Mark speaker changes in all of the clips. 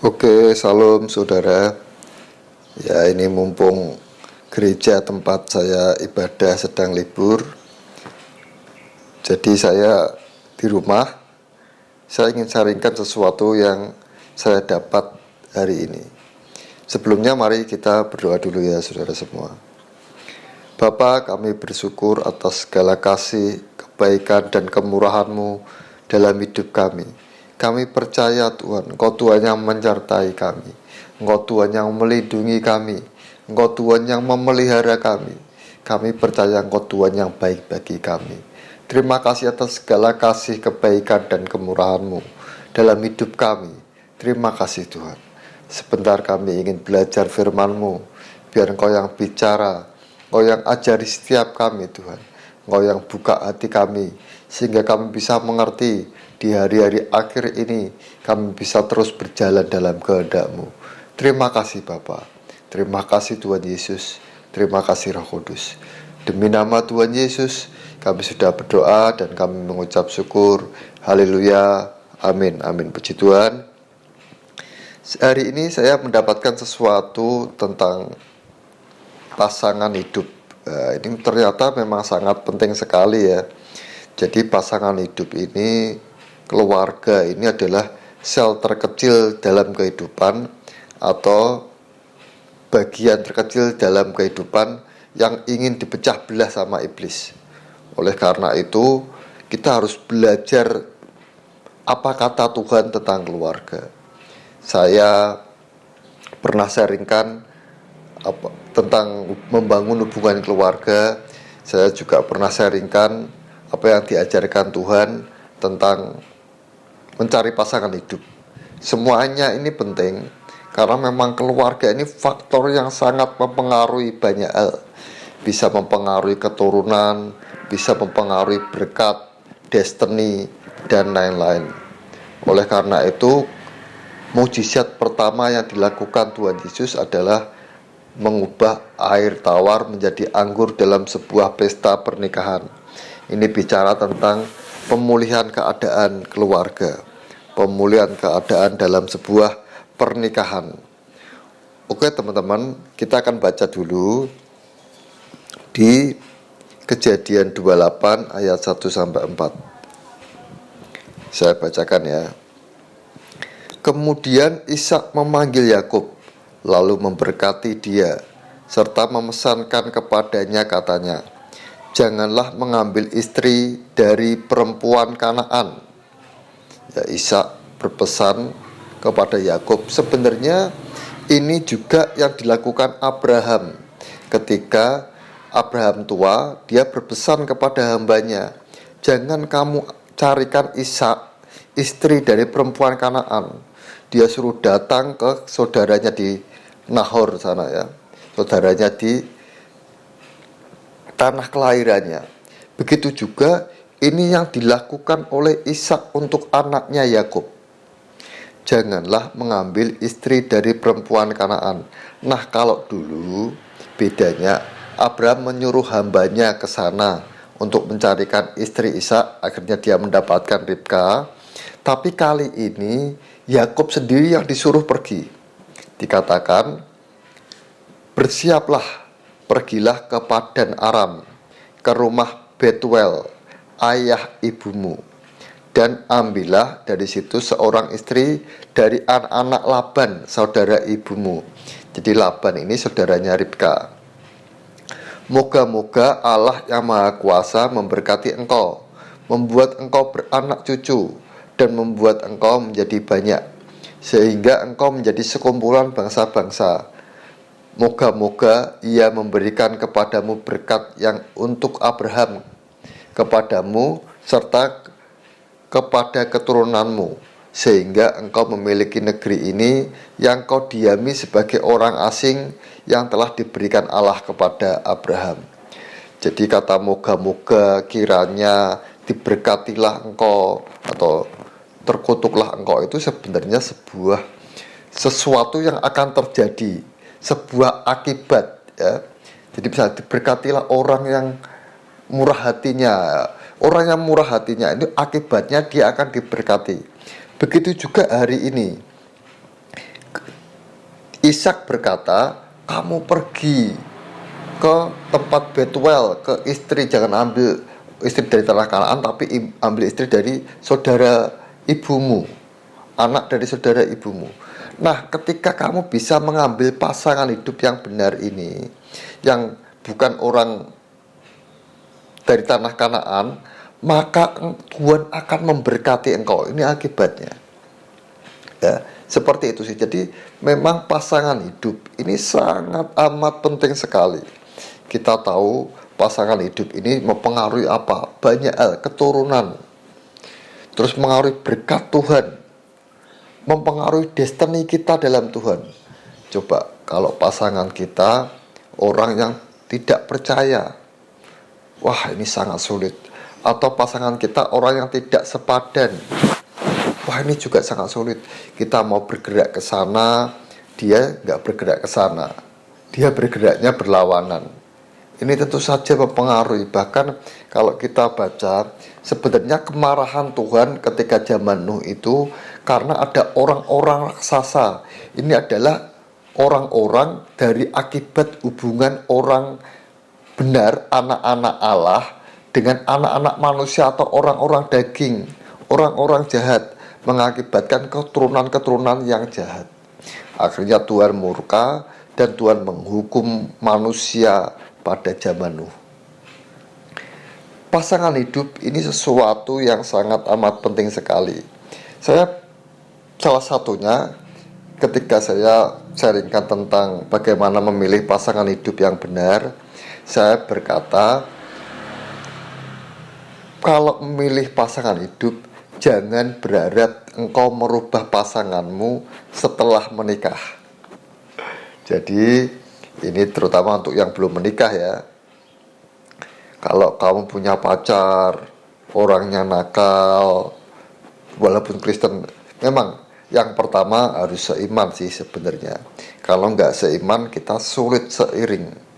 Speaker 1: Oke, salam saudara. Ya, ini mumpung gereja tempat saya ibadah sedang libur, jadi saya di rumah. Saya ingin sharingkan sesuatu yang saya dapat hari ini. Sebelumnya mari kita berdoa dulu ya saudara semua. Bapa, kami bersyukur atas segala kasih, kebaikan dan kemurahan-Mu dalam hidup kami. Kami percaya Tuhan, Engkau Tuhan yang menyertai kami, Engkau Tuhan yang melindungi kami, Engkau Tuhan yang memelihara kami. Kami percaya Engkau Tuhan yang baik bagi kami. Terima kasih atas segala kasih, kebaikan dan kemurahan-Mu dalam hidup kami. Terima kasih Tuhan. Sebentar kami ingin belajar firman-Mu, biar Engkau yang bicara, Engkau yang ajari setiap kami Tuhan. Engkau yang buka hati kami, sehingga kami bisa mengerti di hari-hari akhir ini. Kami bisa terus berjalan dalam kehendak-Mu. Terima kasih Bapa. Terima kasih Tuhan Yesus. Terima kasih Roh Kudus. Demi nama Tuhan Yesus, kami sudah berdoa dan kami mengucap syukur. Haleluya. Amin. Amin. Puji Tuhan. Hari ini saya mendapatkan sesuatu tentang pasangan hidup. Ini ternyata memang sangat penting sekali ya. Jadi pasangan hidup ini, keluarga ini adalah sel terkecil dalam kehidupan atau bagian terkecil dalam kehidupan yang ingin dipecah belah sama iblis. Oleh karena itu, kita harus belajar apa kata Tuhan tentang keluarga. Saya pernah sharingkan tentang membangun hubungan keluarga. Saya juga pernah sharingkan apa yang diajarkan Tuhan tentang mencari pasangan hidup. Semuanya ini penting karena memang keluarga ini faktor yang sangat mempengaruhi banyak hal. Bisa mempengaruhi keturunan, bisa mempengaruhi berkat, destiny, dan lain-lain. Oleh karena itu, mukjizat pertama yang dilakukan Tuhan Yesus adalah mengubah air tawar menjadi anggur dalam sebuah pesta pernikahan. Ini bicara tentang pemulihan keadaan keluarga, pemulihan keadaan dalam sebuah pernikahan. Oke teman-teman, kita akan baca dulu di Kejadian 28 ayat 1-4. Saya bacakan ya. Kemudian Ishak memanggil Yakub, lalu memberkati dia, serta memesankan kepadanya katanya, janganlah mengambil istri dari perempuan Kanaan. Ya, Ishak berpesan kepada Yakub. Sebenarnya ini juga yang dilakukan Abraham. Ketika Abraham tua, dia berpesan kepada hambanya, jangan kamu carikan Ishak, istri dari perempuan Kanaan. Dia suruh datang ke saudaranya di Nahor sana ya, saudaranya di tanah kelahirannya. Begitu juga ini yang dilakukan oleh Ishak untuk anaknya Yakub. Janganlah mengambil istri dari perempuan Kanaan. Nah, kalau dulu bedanya Abraham menyuruh hambanya ke sana untuk mencarikan istri Ishak, akhirnya dia mendapatkan Ribka. Tapi kali ini Yakub sendiri yang disuruh pergi. Dikatakan, bersiaplah, pergilah ke Padan Aram, ke rumah Betuel, ayah ibumu, dan ambillah dari situ seorang istri dari anak-anak Laban, saudara ibumu. Jadi Laban ini saudaranya Ribka. Moga-moga Allah yang Maha Kuasa memberkati engkau, membuat engkau beranak cucu, dan membuat engkau menjadi banyak, sehingga engkau menjadi sekumpulan bangsa-bangsa. Moga-moga Ia memberikan kepadamu berkat yang untuk Abraham, kepadamu, serta kepada keturunanmu, sehingga engkau memiliki negeri ini yang kau diami sebagai orang asing yang telah diberikan Allah kepada Abraham. Jadi kata moga-moga, kiranya, diberkatilah engkau, atau terkutuklah engkau, itu sebenarnya sesuatu yang akan terjadi, sebuah akibat ya. Jadi bisa diberkatilah orang yang murah hatinya. Orang yang murah hatinya itu akibatnya dia akan diberkati. Begitu juga hari ini. Ishak berkata, kamu pergi ke tempat Betuel, ke istri, jangan ambil istri dari tanah Kanaan, tapi ambil istri dari saudara ibumu, anak dari saudara ibumu. Nah, ketika kamu bisa mengambil pasangan hidup yang benar ini, yang bukan orang dari tanah Kanaan, maka Tuhan akan memberkati engkau. Ini akibatnya. Ya, seperti itu sih. Jadi memang pasangan hidup ini sangat amat penting sekali. Kita tahu pasangan hidup ini mempengaruhi apa? Banyak hal, keturunan. Terus mengaruhi berkat Tuhan, mempengaruhi destiny kita dalam Tuhan. Coba kalau pasangan kita orang yang tidak percaya, wah ini sangat sulit. Atau pasangan kita orang yang tidak sepadan, wah ini juga sangat sulit. Kita mau bergerak ke sana, dia nggak bergerak ke sana, dia bergeraknya berlawanan. Ini tentu saja mempengaruhi. Bahkan kalau kita baca, sebenarnya kemarahan Tuhan ketika zaman Nuh itu karena ada orang-orang raksasa. Ini adalah orang-orang dari akibat hubungan orang benar, anak-anak Allah, dengan anak-anak manusia atau orang-orang daging, orang-orang jahat, mengakibatkan keturunan-keturunan yang jahat. Akhirnya Tuhan murka dan Tuhan menghukum manusia pada zaman Nuh. Pasangan hidup ini sesuatu yang sangat amat penting sekali. Saya salah satunya ketika saya sharingkan tentang bagaimana memilih pasangan hidup yang benar, saya berkata, kalau memilih pasangan hidup, jangan berharap engkau merubah pasanganmu setelah menikah. Jadi ini terutama untuk yang belum menikah ya. Kalau kamu punya pacar, orangnya nakal, walaupun Kristen, memang yang pertama harus seiman sih sebenarnya. Kalau nggak seiman, kita sulit seiring.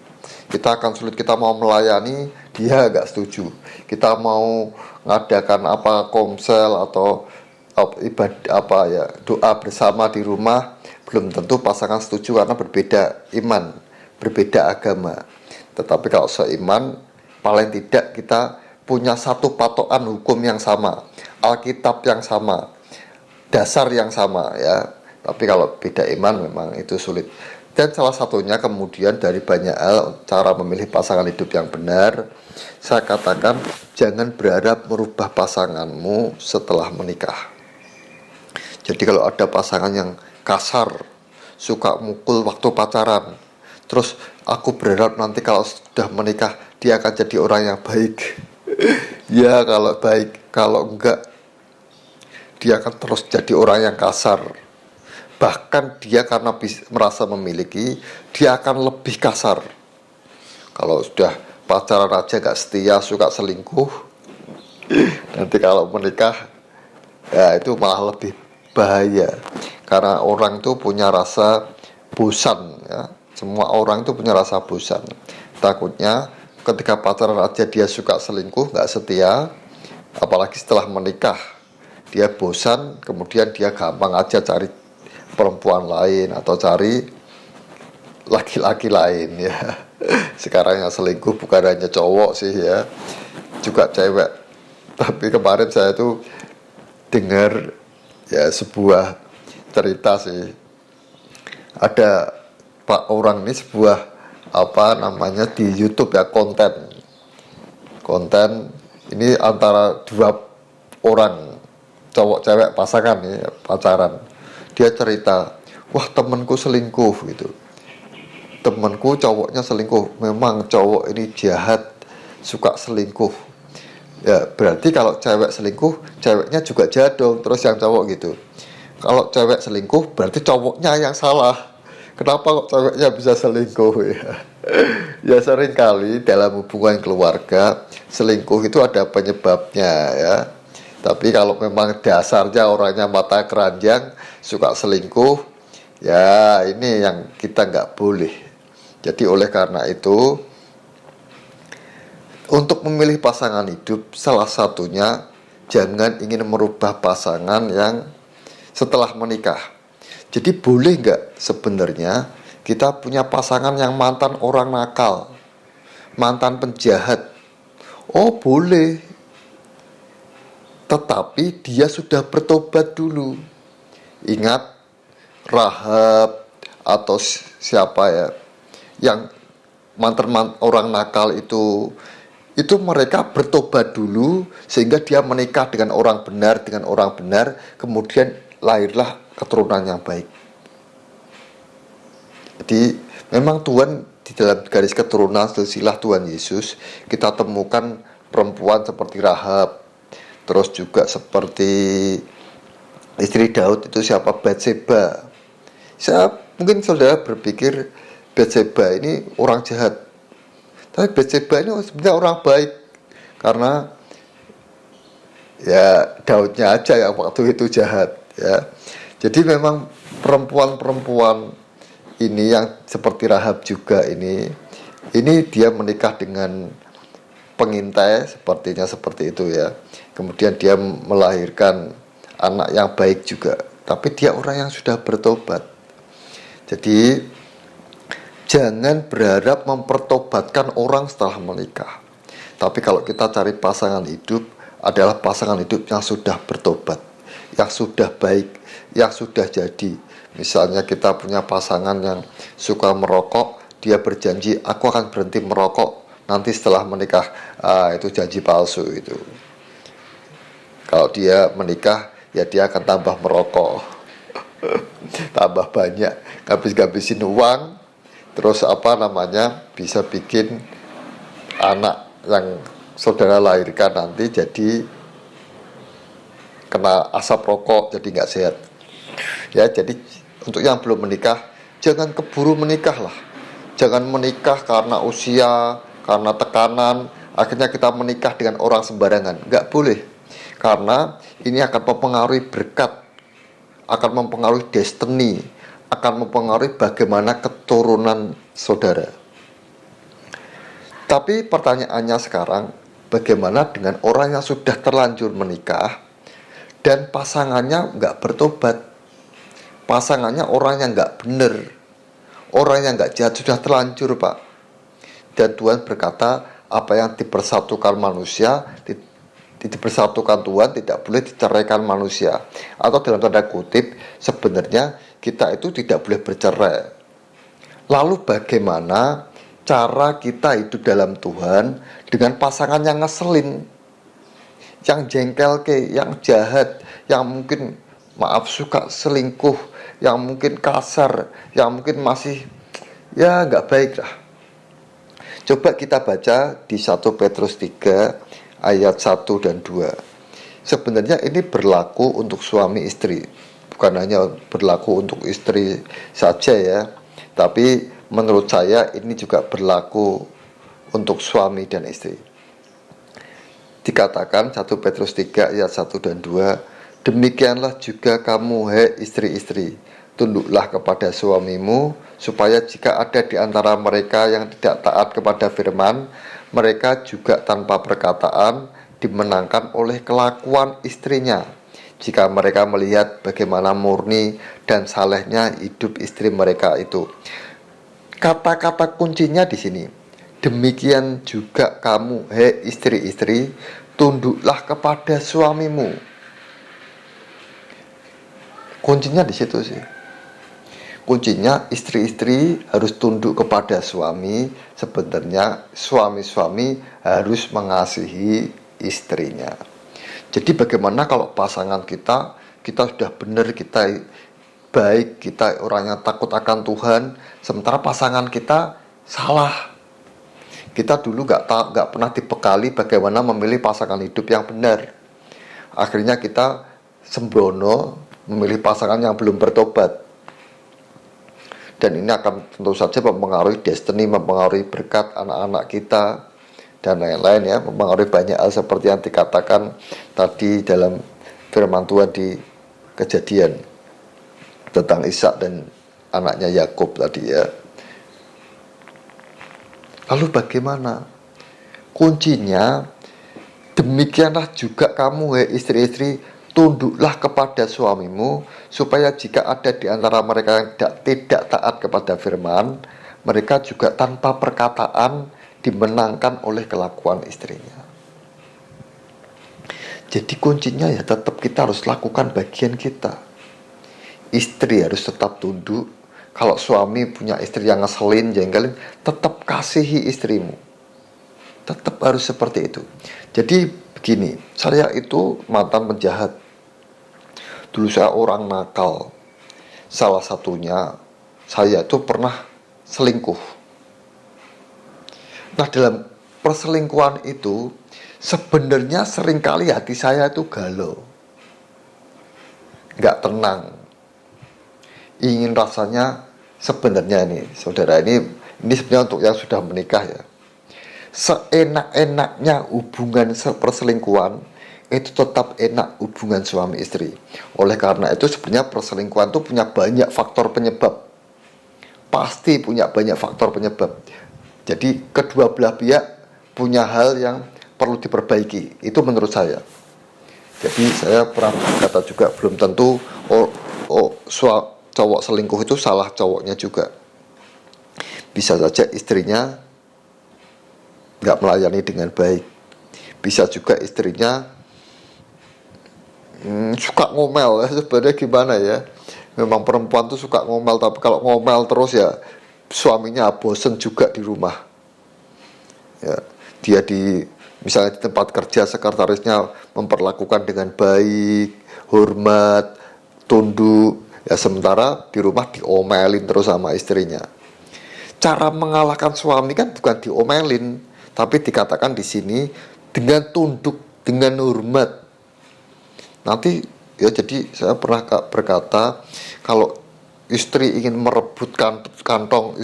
Speaker 1: Kita akan sulit, kita mau melayani, dia nggak setuju. Kita mau ngadakan apa komsel atau ibadah apa ya, doa bersama di rumah, belum tentu pasangan setuju karena berbeda iman, berbeda agama. Tetapi kalau seiman, paling tidak kita punya satu patokan hukum yang sama, Alkitab yang sama, dasar yang sama ya. Tapi kalau beda iman memang itu sulit. Dan salah satunya kemudian dari banyak hal cara memilih pasangan hidup yang benar, saya katakan jangan berharap merubah pasanganmu setelah menikah. Jadi kalau ada pasangan yang kasar, suka mukul waktu pacaran, terus aku berharap nanti kalau sudah menikah dia akan jadi orang yang baik. Ya kalau baik, kalau enggak dia akan terus jadi orang yang kasar. Bahkan dia karena merasa memiliki, dia akan lebih kasar. Kalau sudah pacaran aja gak setia, suka selingkuh, nanti kalau menikah, ya itu malah lebih bahaya. Karena orang itu punya rasa bosan ya. Semua orang itu punya rasa bosan. Takutnya ketika pacaran aja dia suka selingkuh, gak setia, apalagi setelah menikah, dia bosan, kemudian dia gampang aja cari perempuan lain atau cari laki-laki lain ya. Sekarang yang selingkuh bukan hanya cowok sih ya, juga cewek. Tapi kemarin saya tuh dengar ya sebuah cerita sih, ada pak orang ini sebuah apa namanya di YouTube ya, konten ini antara dua orang cowok cewek pasangan nih pacaran. Dia cerita, wah temanku selingkuh gitu, temanku cowoknya selingkuh, memang cowok ini jahat, suka selingkuh. Ya berarti kalau cewek selingkuh, ceweknya juga jahat dong. Terus yang cowok gitu, kalau cewek selingkuh berarti cowoknya yang salah, kenapa kok ceweknya bisa selingkuh ya. Ya sering kali dalam hubungan keluarga selingkuh itu ada penyebabnya ya. Tapi kalau memang dasarnya orangnya mata keranjang, suka selingkuh, ya ini yang kita nggak boleh. Jadi oleh karena itu, untuk memilih pasangan hidup, salah satunya jangan ingin merubah pasangan yang setelah menikah. Jadi boleh nggak sebenarnya kita punya pasangan yang mantan orang nakal, mantan penjahat? Oh boleh, tetapi dia sudah bertobat dulu. Ingat Rahab atau siapa ya yang mantan orang nakal itu mereka bertobat dulu sehingga dia menikah dengan orang benar, kemudian lahirlah keturunan yang baik. Jadi memang Tuhan di dalam garis keturunan silsilah Tuhan Yesus kita temukan perempuan seperti Rahab, terus juga seperti istri Daud itu siapa, Batseba. Mungkin saudara berpikir Batseba ini orang jahat, tapi Batseba ini sebenarnya orang baik, karena ya Daudnya aja yang waktu itu jahat ya. Jadi memang perempuan-perempuan ini yang seperti Rahab juga ini dia menikah dengan pengintai, sepertinya seperti itu ya. Kemudian dia melahirkan anak yang baik juga, tapi dia orang yang sudah bertobat. Jadi jangan berharap mempertobatkan orang setelah menikah. Tapi kalau kita cari pasangan hidup, adalah pasangan hidup yang sudah bertobat, yang sudah baik, yang sudah jadi. Misalnya kita punya pasangan yang suka merokok, dia berjanji aku akan berhenti merokok nanti setelah menikah. Itu janji palsu itu. Kalau dia menikah, ya dia akan tambah merokok, tambah banyak, habis-habisin uang, terus bisa bikin anak yang saudara lahirkan nanti jadi kena asap rokok, jadi nggak sehat. Ya, jadi untuk yang belum menikah, jangan keburu menikah lah. Jangan menikah karena usia, karena tekanan, akhirnya kita menikah dengan orang sembarangan. Nggak boleh, karena ini akan mempengaruhi berkat, akan mempengaruhi destiny, akan mempengaruhi bagaimana keturunan saudara. Tapi pertanyaannya sekarang, bagaimana dengan orang yang sudah terlanjur menikah dan pasangannya nggak bertobat? Pasangannya orang yang nggak benar, orang yang nggak jahat, sudah terlanjur Pak. Dan Tuhan berkata, apa yang dipersatukan manusia, dipersatukan Tuhan, tidak boleh diceraikan manusia. Atau dalam tanda kutip, sebenarnya kita itu tidak boleh bercerai. Lalu bagaimana cara kita hidup dalam Tuhan dengan pasangan yang ngeselin, yang jengkel yang jahat, yang mungkin suka selingkuh, yang mungkin kasar, yang mungkin masih ya nggak baik lah. Coba kita baca di 1 Petrus 3 ayat 1 dan 2. Sebenarnya ini berlaku untuk suami istri, bukan hanya berlaku untuk istri saja ya, tapi menurut saya ini juga berlaku untuk suami dan istri. Dikatakan 1 Petrus 3 ayat 1 dan 2, demikianlah juga kamu hai istri-istri, tunduklah kepada suamimu, supaya jika ada di antara mereka yang tidak taat kepada firman, mereka juga tanpa perkataan dimenangkan oleh kelakuan istrinya, jika mereka melihat bagaimana murni dan salehnya hidup istri mereka itu. Kata-kata kuncinya di sini, demikian juga kamu hai istri-istri, tunduklah kepada suamimu. Kuncinya di situ sih. Kuncinya istri-istri harus tunduk kepada suami. Sebenarnya suami-suami harus mengasihi istrinya. Jadi bagaimana kalau pasangan kita sudah benar, kita baik, kita orang yang takut akan Tuhan, sementara pasangan kita salah. Kita dulu nggak pernah dibekali bagaimana memilih pasangan hidup yang benar. Akhirnya kita sembrono memilih pasangan yang belum bertobat. Dan ini akan tentu saja mempengaruhi destiny, mempengaruhi berkat anak-anak kita dan lain-lain ya, mempengaruhi banyak hal seperti yang dikatakan tadi dalam firman Tuhan di Kejadian tentang Ishak dan anaknya Yakub tadi ya. Lalu bagaimana? Kuncinya, demikianlah juga kamu hai istri-istri, tunduklah kepada suamimu, supaya jika ada di antara mereka yang tidak taat kepada firman, mereka juga tanpa perkataan dimenangkan oleh kelakuan istrinya. Jadi kuncinya ya tetap kita harus lakukan bagian kita. Istri harus tetap tunduk. Kalau suami punya istri yang ngeselin, jengkelin, tetap kasihi istrimu. Tetap harus seperti itu. Jadi begini, saya itu mantan penjahat. Dulu saya orang nakal. Salah satunya, saya itu pernah selingkuh. Nah, dalam perselingkuhan itu sebenarnya seringkali hati saya itu galau, nggak tenang. Ingin rasanya sebenarnya ini, saudara, ini sebenarnya untuk yang sudah menikah ya. Seenak-enaknya hubungan perselingkuhan itu tetap enak hubungan suami istri. Oleh karena itu sebenarnya perselingkuhan itu punya banyak faktor penyebab. Pasti punya banyak faktor penyebab. Jadi kedua belah pihak punya hal yang perlu diperbaiki. Itu menurut saya. Jadi saya pernah berkata juga, belum tentu cowok selingkuh itu salah cowoknya juga. Bisa saja istrinya nggak melayani dengan baik. Bisa juga istrinya suka ngomel ya. Sebenarnya gimana ya, memang perempuan tuh suka ngomel, tapi kalau ngomel terus ya suaminya bosen juga di rumah ya. Dia misalnya di tempat kerja, sekretarisnya memperlakukan dengan baik, hormat, tunduk ya, sementara di rumah diomelin terus sama istrinya. Cara mengalahkan suami kan bukan diomelin, tapi dikatakan di sini dengan tunduk, dengan hormat. Nanti ya, jadi saya pernah berkata, kalau istri ingin merebut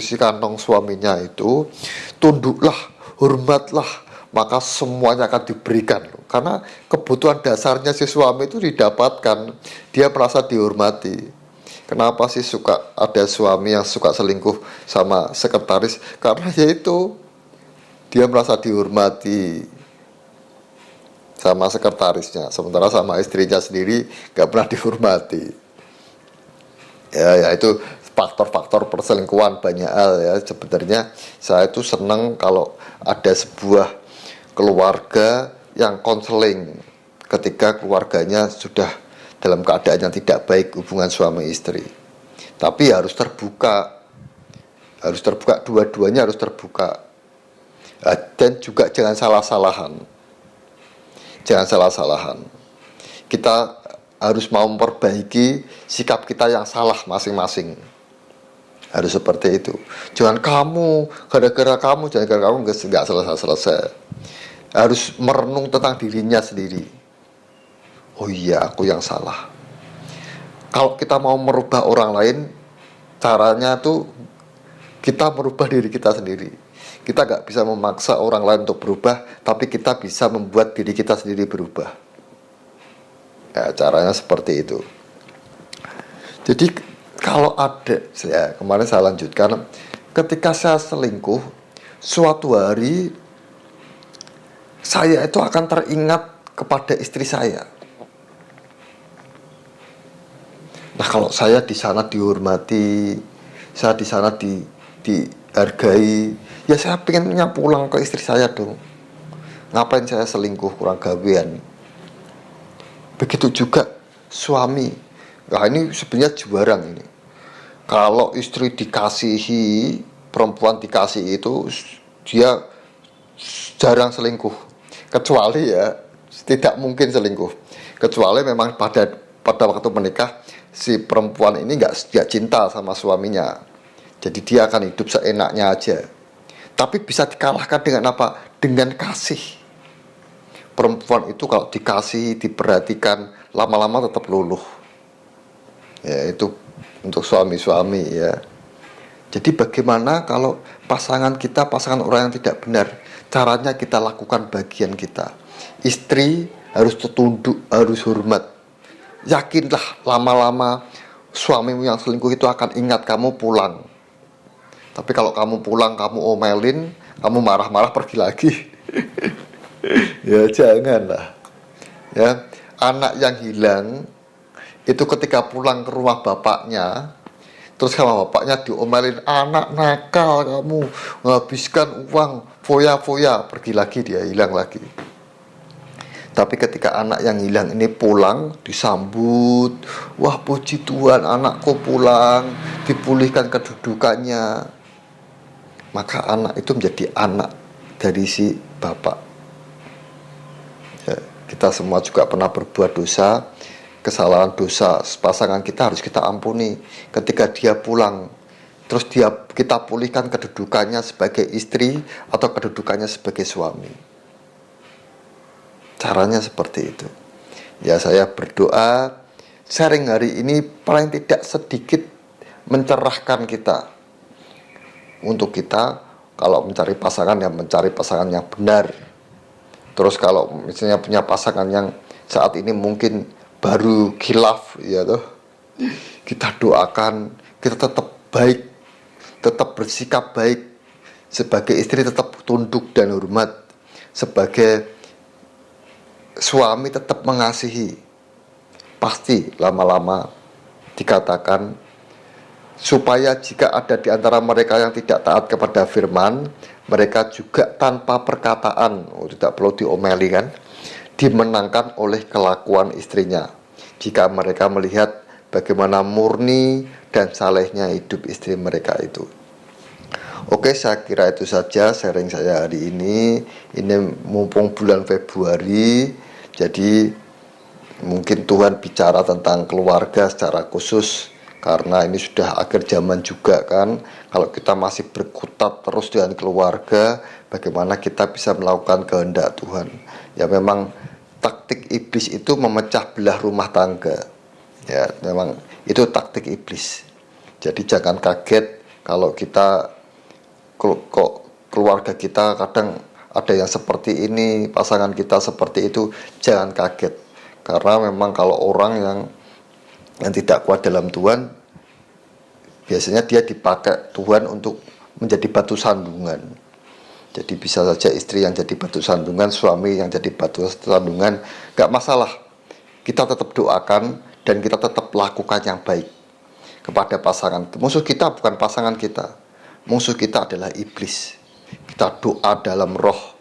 Speaker 1: isi kantong suaminya itu, tunduklah, hormatlah, maka semuanya akan diberikan. Karena kebutuhan dasarnya si suami itu didapatkan, dia merasa dihormati. Kenapa sih suka ada suami yang suka selingkuh sama sekretaris? Karena yaitu dia merasa dihormati sama sekretarisnya, sementara sama istrinya sendiri gak pernah dihormati. Ya itu faktor-faktor perselingkuhan banyak hal ya. Sebenarnya saya itu senang kalau ada sebuah keluarga yang konseling ketika keluarganya sudah dalam keadaan yang tidak baik hubungan suami istri. Tapi harus terbuka, dua-duanya harus terbuka. Dan juga jangan salah-salahan. Kita harus mau memperbaiki sikap kita yang salah masing-masing. Harus seperti itu. Jangan gara-gara kamu nggak selesai. Harus merenung tentang dirinya sendiri. Oh iya, aku yang salah. Kalau kita mau merubah orang lain, caranya tuh kita merubah diri kita sendiri. Kita gak bisa memaksa orang lain untuk berubah, tapi kita bisa membuat diri kita sendiri berubah. Ya, caranya seperti itu. Jadi kalau ada, ya, kemarin saya lanjutkan, ketika saya selingkuh, suatu hari saya itu akan teringat kepada istri saya. Nah, kalau saya di sana dihormati, saya di sana dihargai, ya saya pengennya pulang ke istri saya dong. Ngapain saya selingkuh, kurang gawean. Begitu juga suami. Nah, ini sebenarnya jarang ini. Kalau istri dikasihi, perempuan dikasihi itu, dia jarang selingkuh. Kecuali ya, tidak mungkin selingkuh. Kecuali memang pada waktu menikah, si perempuan ini nggak cinta sama suaminya. Jadi dia akan hidup seenaknya aja. Tapi bisa dikalahkan dengan apa? Dengan kasih. Perempuan itu kalau dikasih, diperhatikan, lama-lama tetap luluh. Ya, itu untuk suami-suami ya. Jadi bagaimana kalau pasangan orang yang tidak benar? Caranya kita lakukan bagian kita. Istri harus tunduk, harus hormat. Yakinlah lama-lama suamimu yang selingkuh itu akan ingat kamu pulang. Tapi kalau kamu pulang, kamu omelin, kamu marah-marah pergi lagi. Ya janganlah. Ya, anak yang hilang itu ketika pulang ke rumah bapaknya, terus sama bapaknya diomelin, anak nakal kamu, menghabiskan uang foya-foya, pergi lagi, dia hilang lagi. Tapi ketika anak yang hilang ini pulang, disambut, wah puji Tuhan anakku pulang, dipulihkan kedudukannya, maka anak itu menjadi anak dari si bapak. Ya, kita semua juga pernah berbuat dosa, kesalahan dosa pasangan kita harus kita ampuni. Ketika dia pulang, terus kita pulihkan kedudukannya sebagai istri atau kedudukannya sebagai suami. Caranya seperti itu. Ya, saya berdoa sharing hari ini paling tidak sedikit mencerahkan kita. Untuk kita kalau mencari pasangan, ya mencari pasangan yang benar. Terus kalau misalnya punya pasangan yang saat ini mungkin baru khilaf, ya toh, kita doakan kita tetap baik, tetap bersikap baik, sebagai istri tetap tunduk dan hormat, sebagai suami tetap mengasihi. Pasti lama-lama dikatakan, supaya jika ada di antara mereka yang tidak taat kepada firman, mereka juga tanpa perkataan, tidak perlu diomeli kan, dimenangkan oleh kelakuan istrinya. Jika mereka melihat bagaimana murni dan salehnya hidup istri mereka itu. Oke, saya kira itu saja sharing saya hari ini. Ini mumpung bulan Februari, jadi mungkin Tuhan bicara tentang keluarga secara khusus, karena ini sudah akhir zaman juga kan. Kalau kita masih berkutat terus dengan keluarga, bagaimana kita bisa melakukan kehendak Tuhan? Ya memang taktik iblis itu memecah belah rumah tangga. Ya memang itu taktik iblis. Jadi jangan kaget kalau kita kok keluarga kita kadang ada yang seperti ini, pasangan kita seperti itu. Jangan kaget, karena memang kalau orang yang tidak kuat dalam Tuhan, biasanya dia dipakai Tuhan untuk menjadi batu sandungan. Jadi bisa saja istri yang jadi batu sandungan, suami yang jadi batu sandungan, gak masalah. Kita tetap doakan dan kita tetap lakukan yang baik kepada pasangan. Musuh kita bukan pasangan kita, musuh kita adalah iblis. Kita doa dalam roh,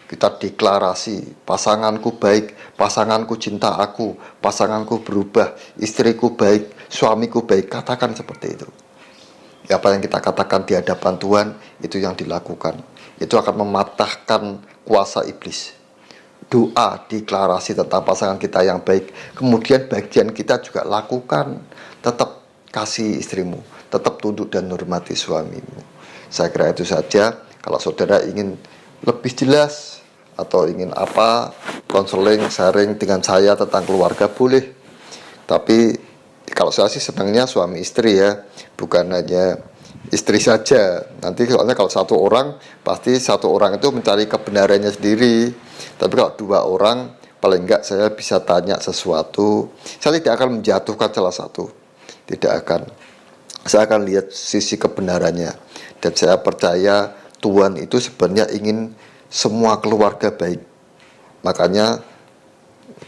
Speaker 1: kita deklarasi, pasanganku baik, pasanganku cinta aku, pasanganku berubah, istriku baik, suamiku baik. Katakan seperti itu. Apa yang kita katakan di hadapan Tuhan, itu yang dilakukan. Itu akan mematahkan kuasa iblis. Doa, deklarasi tentang pasangan kita yang baik. Kemudian bagian kita juga lakukan. Tetap kasih istrimu, tetap tunduk dan hormati suamimu. Saya kira itu saja. Kalau saudara ingin lebih jelas atau ingin apa, konseling, sharing dengan saya tentang keluarga, boleh. Tapi kalau saya sih senangnya suami istri ya, bukan hanya istri saja. Nanti soalnya kalau satu orang, pasti satu orang itu mencari kebenarannya sendiri. Tapi kalau dua orang, paling enggak saya bisa tanya sesuatu. Saya tidak akan menjatuhkan salah satu, tidak akan. Saya akan lihat sisi kebenarannya. Dan saya percaya Tuhan itu sebenarnya ingin semua keluarga baik. Makanya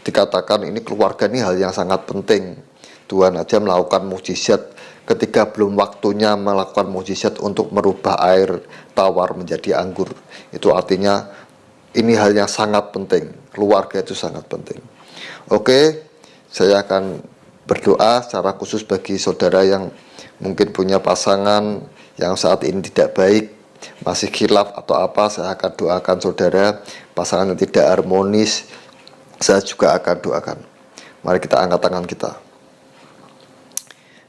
Speaker 1: dikatakan ini keluarga ini hal yang sangat penting. Tuhan aja melakukan mukjizat ketika belum waktunya melakukan mukjizat untuk merubah air tawar menjadi anggur. Itu artinya ini hal yang sangat penting. Keluarga itu sangat penting. Oke, saya akan berdoa secara khusus bagi saudara yang mungkin punya pasangan yang saat ini tidak baik, masih khilaf atau apa. Saya akan doakan saudara, pasangan yang tidak harmonis, saya juga akan doakan. Mari kita angkat tangan kita.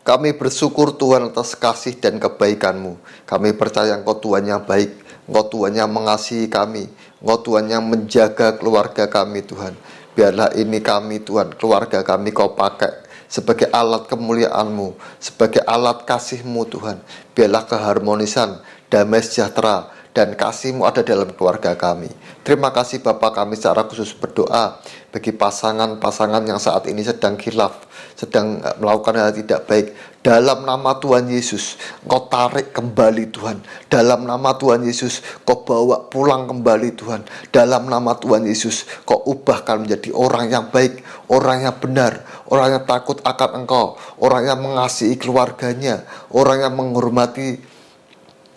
Speaker 1: Kami bersyukur Tuhan atas kasih dan kebaikan-Mu. Kami percaya Engkau Tuhan yang baik, Engkau Tuhan yang mengasihi kami, Engkau Tuhan yang menjaga keluarga kami Tuhan. Biarlah ini kami Tuhan, keluarga kami Kau pakai sebagai alat kemuliaan-Mu, sebagai alat kasih-Mu Tuhan. Biarlah keharmonisan, damai sejahtera, dan kasih-Mu ada dalam keluarga kami. Terima kasih Bapa, kami secara khusus berdoa bagi pasangan-pasangan yang saat ini sedang khilaf, sedang melakukan hal tidak baik, dalam nama Tuhan Yesus, Engkau tarik kembali Tuhan. Dalam nama Tuhan Yesus, Kau bawa pulang kembali Tuhan. Dalam nama Tuhan Yesus, Kau ubahkan menjadi orang yang baik, orang yang benar, orang yang takut akan Engkau, orang yang mengasihi keluarganya, orang yang menghormati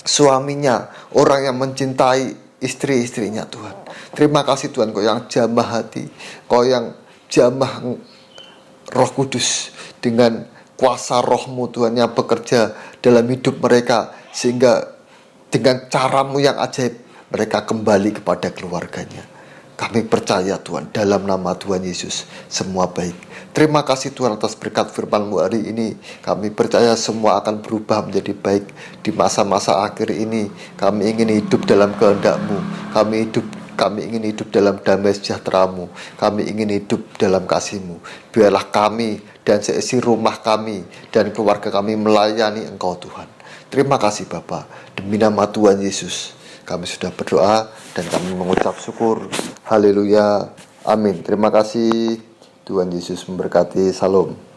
Speaker 1: suaminya, orang yang mencintai istri-istrinya Tuhan. Terima kasih Tuhan, Kau yang jamah hati, Kau yang jamah Roh Kudus dengan kuasa Roh-Mu Tuhan yang bekerja dalam hidup mereka, sehingga dengan cara-Mu yang ajaib mereka kembali kepada keluarganya. Kami percaya Tuhan, dalam nama Tuhan Yesus semua baik. Terima kasih Tuhan atas berkat firman-Mu hari ini. Kami percaya semua akan berubah menjadi baik di masa-masa akhir ini. Kami ingin hidup dalam kehendak-Mu. Kami ingin hidup dalam damai sejahtera-Mu. Kami ingin hidup dalam kasih-Mu. Biarlah kami dan seisi rumah kami dan keluarga kami melayani Engkau Tuhan. Terima kasih Bapa. Demi nama Tuhan Yesus kami sudah berdoa dan kami mengucap syukur. Haleluya. Amin. Terima kasih. Tuhan Yesus memberkati. Salam.